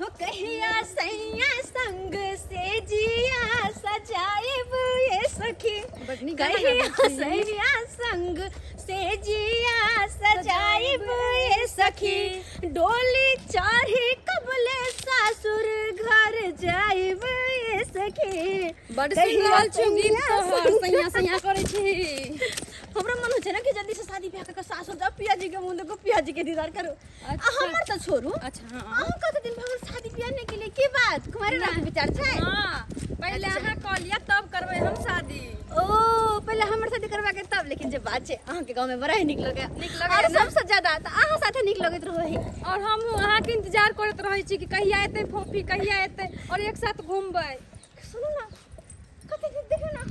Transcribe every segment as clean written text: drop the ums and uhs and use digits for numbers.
हो कहिया सैया संग से जिया सजाइब ये सखी कहिया सैया संग से जिया सजाइब ये सखी डोली चढ़ी कबले सासुर घर जाइब ये सखी बड़ सुंदर चुंगीत तोहर सैया सैया करे छी हमरा मन होचे ना कि जल्दी से शादी ब्याह करके सासुर जा पिया जी के मुंह देखो पिया जी के दीदार करो। हमर तो छोड़ू। अच्छा हां अहाँ कत दिन भर शादी ब्याह ने के लिए की बात तुम्हारे रात विचार छै? हां पहले अहाँ कह लिया तब करबै हम शादी। ओ पहले हमर शादी करवा के तब लेकिन जे बात छै अहाँ के गांव में बड़ा ही निक लगे और सबसे ज्यादा त अहाँ साथे निक लगत रहो है और हम अहाँ के इंतजार करत रहै छी कि कहिया एतै फोफी कहिया एतै और एक साथ घूमबै। सुनो ना कते देखो ना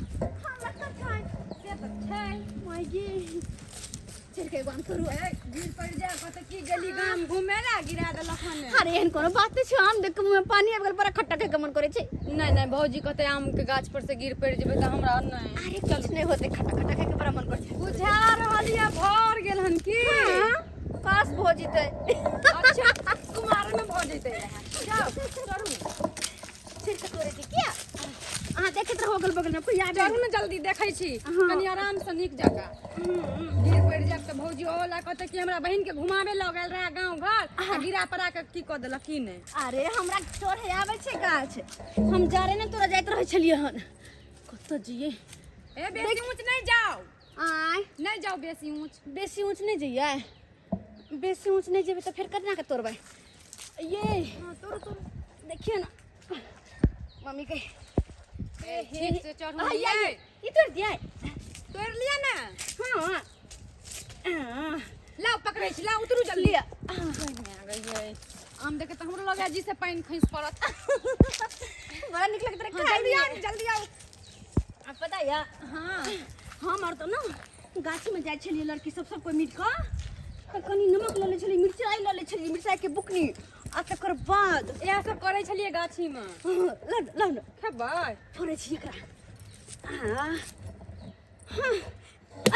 हमरा त छै से त छै मायगी चल के गाम करू गिर पड़ जा कते की गली गाम घूमे ला गिरा देलक हने। अरे एहन कोनो बात छै हम देख मुंह में पानी आबि गेल पर खट्टा के मन करे छै। नहीं नहीं भौजी कहते आम के गाछ पर से गिर पड़ जेबे त हमरा नहीं। अरे कुछ नहीं होते खट्टा खट्टा के बड़ा मन करे छै बुझा रहल या भर गेल हन की पास भो जितै। अच्छा कुमार में भर जइते जाओ चढ़ू फिर से करे के क्या अहाँ देखत रहो अगल बगल में कोई याद चढ़ू ना जल्दी देखै छी कनी आराम से नीक जगह गिर पड़ जाब त भौजी ओला कहते कि हमरा बहिन के घुमावे ल गेल रहा गांव घर आ गिरा पड़ा के की क देलक की ने। अरे हमरा चढ़े आवे छै गाछ हम जा रे ने तोरा जाइत रहै छलिए हन कत जिए ए बेसी ऊंच नहीं जाओ आय नहीं जाओ बेसी ऊंच नहीं जइए बेसी ऊंच नहीं जेबे त फिर केतना के तोड़बै ये हां तोड़ देखिए ना मम्मी के ए ठीक से चढ़ू ये ई तोड़ दिया तोड़ लिया ना। हां लाओ पकड़ै छी लाओ उतरू जल्दी लिया आ गई आम देखे त हमरो लगे जी से पानी खइस पड़त बड़ा निक लगत रे जल्दी आओ आ पता या हां हम और तो ना गाछी में जाय छलिए लड़की सब कोई मिल के त कनी नमक ल ले छलिए मिरचाई ल ले छलिए मिरचाई के बुकनी आ तकर बाद यह सब करे छलिए गाछी में ल खेबै थोड़े छी एकरा हां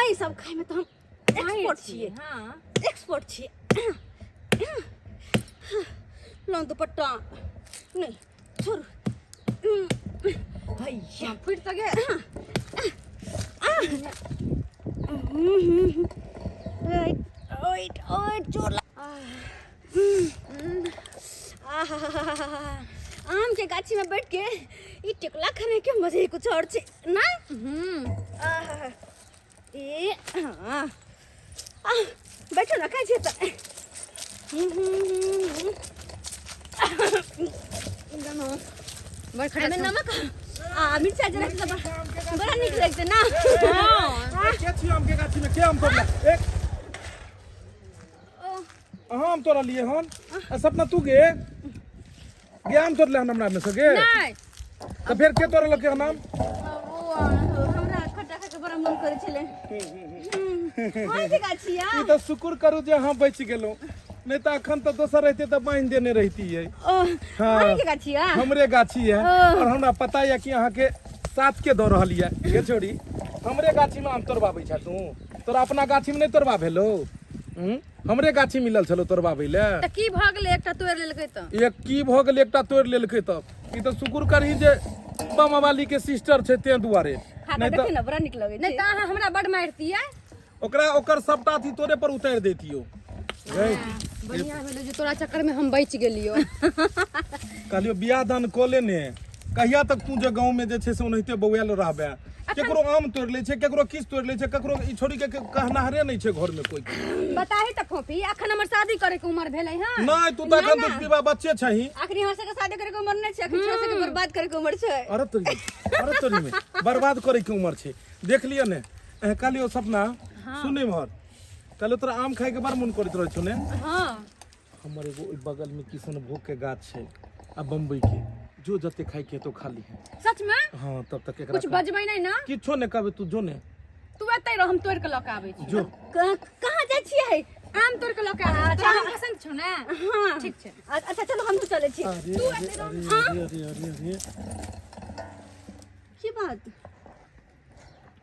आई सब खाए में तो हम एक्सपर्ट छिए हां एक्सपर्ट छिए लन दुपट्टा नहीं छोड़ भैया फिर त गे ओए जोर आम के गाछी में बैठ के ई टिकला खाने के मजे ही कुछ और छे ना। ए बैठो ना खाई छे त बड़ खड़ा में नमक मिर्चा जरा से बड़ा निक लगते ना। हां के छी आम के गाछी में के आम तोड़ला एक आम तोड़ा लिए हन सपना तू गे आम तोड़ले हन हमरा में से गे नहीं तो फिर के तोड़ल के नाम हमरा खट्टा खा के बड़ा मन करे छले कोन के गाछी या ई तो शुक्र करू जे हम बच गेलो नहीं तो अखन तो दोसर रहते तो बांध देने रहती है। हां के गाछी या हमरे गाछी है और हमरा पता है कि अहाँ के साथ के दो रहल है ये छोड़ी हमरे गाछी में आम तोड़बाबै छ तू तोरा अपना गाछी में नहीं तोड़बा भेलो हमरे गाछी मिलल छलो तोड़बाबै ले त की भ गेलै एकटा तोड़ लेलकै त एक की भ गेल एकटा तोड़ लेलकै तब ई तो शुक्र करही जे बम वाली के सिस्टर छै ते दुआरे नहीं तो ना बड़ा निक लगे नहीं त अहाँ हमरा बड़ मारतियै ओकरा ओकर सबटा थी तोरे पर उतार देतियो बढ़िया भेलो जे तोरा चक्कर में हम बच गेलियो कहलियो बियाह दान क लेने कहिया तक तू जे गांव में जे छै से ओनहिते बौआल रहबे केकरो आम तोड़ ले छै केकरो किस तोड़ ले छै केकरो ई छोड़ी के कहनाहरे नहीं छै घर में कोई बताही त फोफी अखन हमर शादी करे के उम्र भेलै हां नहीं तू त अखन तो विवाह बच्चे छही आखिरी हमरा से शादी करे के उम्र नहीं छै अखन से बर्बाद करे के उम्र छै। अरे तोरी में बर्बाद करे के उम्र छै देख लियो ने कहलियो सपना सुने भर कहलियो तोरा आम खाए के बड़ मन करत रह छने हां हमर एगो बगल में किशनभोग के गाछ छै आ बम्बई के जो जते खाई के तो खाली है सच में हां तब तक एकरा कुछ बजबै नहीं ना किछो ने कहबे तू जो ने तू एतै रह हम तोड़ के ल के आबै छी जो कहां जाय छियै आम तोड़ के ल के आबै छी हम पसंद छौ ना हां ठीक छै अच्छा चलो हम तो चले छी तू एतै रह अरे की बात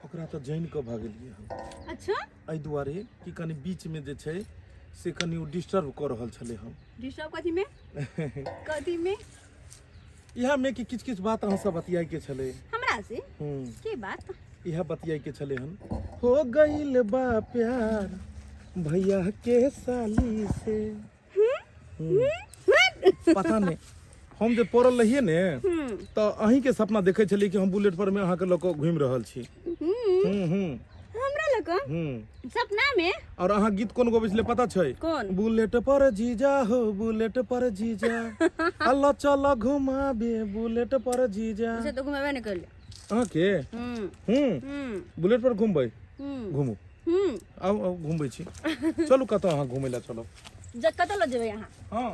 ओकरा तो जैन के भागलिए हम अच्छा एहि दुआरे कि कनी बीच में जे छै से कनी डिस्टर्ब कर रहल छले हम। डिस्टर्ब कथी में? कथी में? इहा में कि किछ किछ बात अहाँ सब बतियाई के छले। हमरा से की बात? इहा बतियाई के छले हन। हो गइल बा प्यार भैया के साली से। पता नहीं हम जे पड़ल रहिए ने तो अहीं के सपना देखे छलिए कि हम बुलेट पर में अहाँ के लोग घूम रहल छी। हमरा लोग सपना में। और अहाँ गीत कोन गबै छले पता छै? कौन? बुलेट पर जीजा हो बुलेट पर जीजा अल्लाह चल घुमाबे बुलेट पर जीजा। से तो घुमाबे न करले अहाँ के बुलेट पर घुमबै? घुमू आओ घुमबै छी। चलू कतौ अहाँ घुमै ला चलो। कतऽ ल जेबै अहाँ? हाँ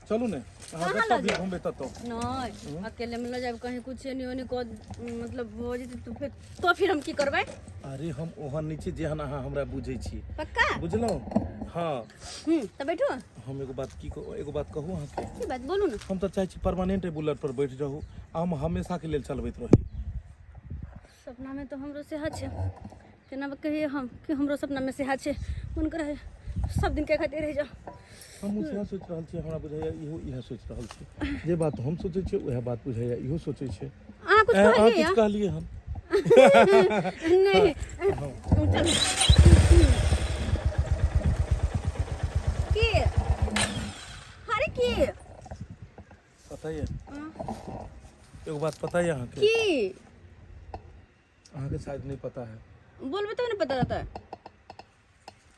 चलू ने अहाँ कहाँ कतौ लऽ भी जाएब? घुमबै ततो। नहीं अकेले में ल जाब कहीं कुछ नहीं होने को मतलब हो जेतै तो फिर हम की करबै? अरे हम ओहन नीचे जेहन अहाँ हमरा बुझै छी। पक्का? बुझलौ? हाँ तो बैठो। हम एगो बात कहू अहाँ के। की बात बोलू ना। हम तो चाहे छी परमानेंट बुलेट पर बैठ रहू हम हमेशा के लेल चलबैत रही। सपना में तो हमरो सेहा छै केना कहिए हम कि हमरो सपना में सेहा छै मन करे सब दिन के खातिर रह जा। हम उसे सोच रहल छी हमरा बुझाइया इहो सोच रहल छी जे बात हम सोचै छी वह बात बुझाइया इहो सोचै छै। अहाँ कुछ कहलिए या? कुछ कहलिए हम नहीं चल की अरे की पता है एगो बात पता है अहाँ के? की अहाँ के शायद नहीं पता है। बोलबे तो नहीं पता रहता है।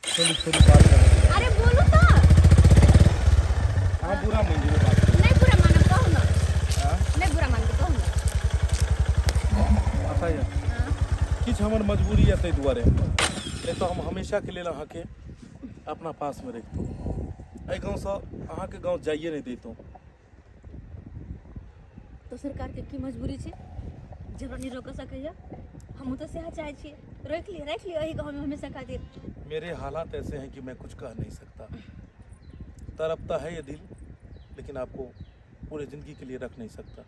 चलिए थोड़ी बात करें। अरे बोलो तो। आप बुरा मान लीजिए बात को। नहीं बुरा मानो कहूँ ना। हाँ? नहीं बुरा मान के कहूँ ना। पता है किछ हमर मजबूरी है तै दुआरे नहीं तो हम हमेशा के लेल अहाँ के अपना पास में रखतौ। एहि गाँव से अहाँ के गाँव जाइए नहीं देतौ। तो सरकार के की मजबूरी छै जरा नहीं रोक सकैया? हम तो सेहा चाहे छी रख लियो एही गाँव में हमेशा खातिर। मेरे हालात ऐसे हैं कि मैं कुछ कह नहीं सकता। तड़पता है ये दिल लेकिन आपको पूरे जिंदगी के लिए रख नहीं सकता।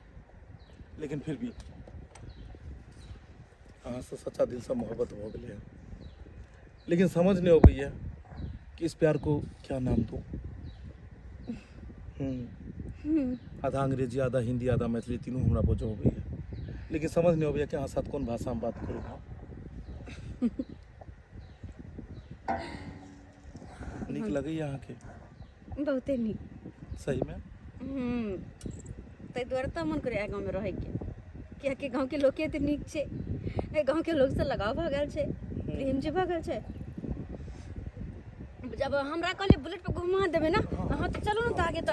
लेकिन फिर भी अहाँ से सच्चा दिल से मोहब्बत हो गई है लेकिन समझ नहीं हो गई है कि इस प्यार को क्या नाम दूं। आधा अंग्रेजी आधा हिंदी आधा मैथिली तीनों हमरा बोझ हो गई है लेकिन समझ नहीं हो गया कि अहाँ साथ कौन भाषा में बात करूँ। निक लगे अहाँ के? बहुते नीक। सही में? तै दुआरे तो मन करे गाँव में रहे के कियाकि गाँव के लोग के एते नीक छै गाँव के लोग से लगाव भ गेल छै प्रेम जे भ गेल छै। जब हमरा कहले बुलेट पे घुमा देबे ना हाँ तो चलू ना तो आगे तो